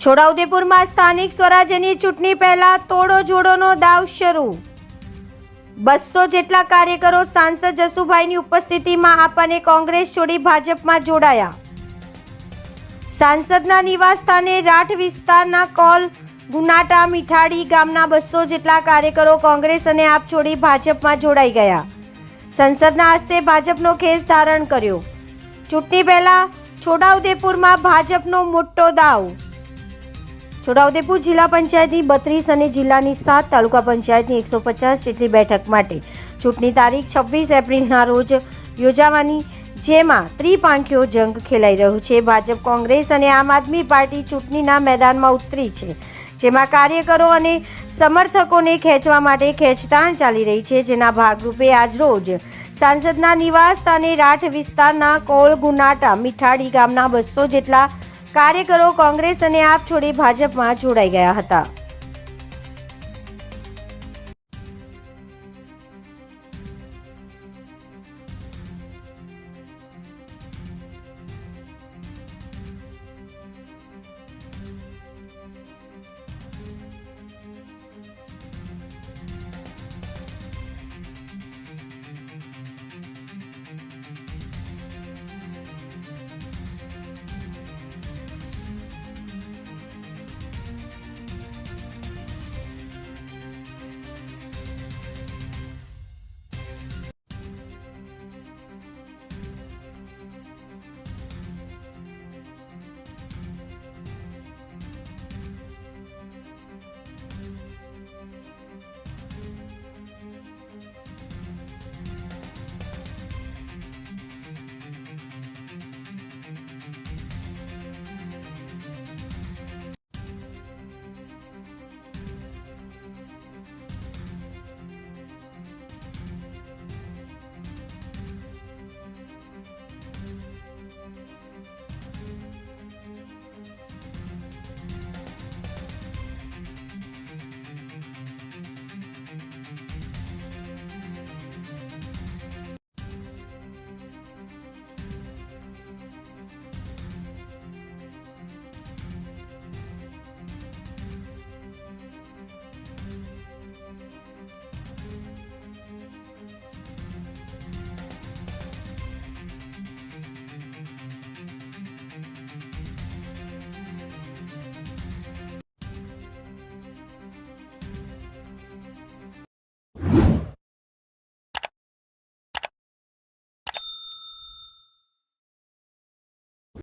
છોટાઉદેપુરમાં સ્થાનિક સ્વરાજ્યની ચૂંટણી પહેલા તોડો જોડોનો દાવ શરૂ। 200 જેટલા કાર્યકરો સાંસદ જસુભાઈની ઉપસ્થિતિમાં આપ અને કોંગ્રેસ છોડી ભાજપમાં જોડાયા। સાંસદના નિવાસસ્થાને રાઠ વિસ્તારના કોલ ગુનાટા મીઠાડી ગામના 200 જેટલા કાર્યકરો કોંગ્રેસ અને આપ છોડી ભાજપમાં જોડાઈ ગયા। સંસદના હસ્તે ભાજપનો ખેસ ધારણ કર્યો। ચૂંટણી પહેલા છોટાઉદેપુરમાં ભાજપનો મોટો દાવ। છોટાઉદેપુર જિલ્લા પંચાયતની 32 અને જિલ્લાની 7 તાલુકા પંચાયતની 150 જેટલી બેઠક માટે ચૂંટણી તારીખ 26 એપ્રિલના રોજ યોજાવાની, જેમાં ત્રિપાંખીયો જંગ ખેલાઈ રહ્યું છે। ભાજપ, કોંગ્રેસ અને આમ આદમી પાર્ટી ચૂંટણીના મેદાનમાં ઉતરી છે, જેમાં કાર્યકરો અને સમર્થકોને ખેંચવા માટે ખેંચતાણ ચાલી રહી છે। જેના ભાગરૂપે આજરોજ સાંસદના નિવાસ સ્થાને રાઠ વિસ્તારના કોળ ગુનાટા મીઠાડી ગામના 200 જેટલા કાર્યકરો કોંગ્રેસ અને આપ છોડી ભાજપમાં જોડાઈ ગયા હતા।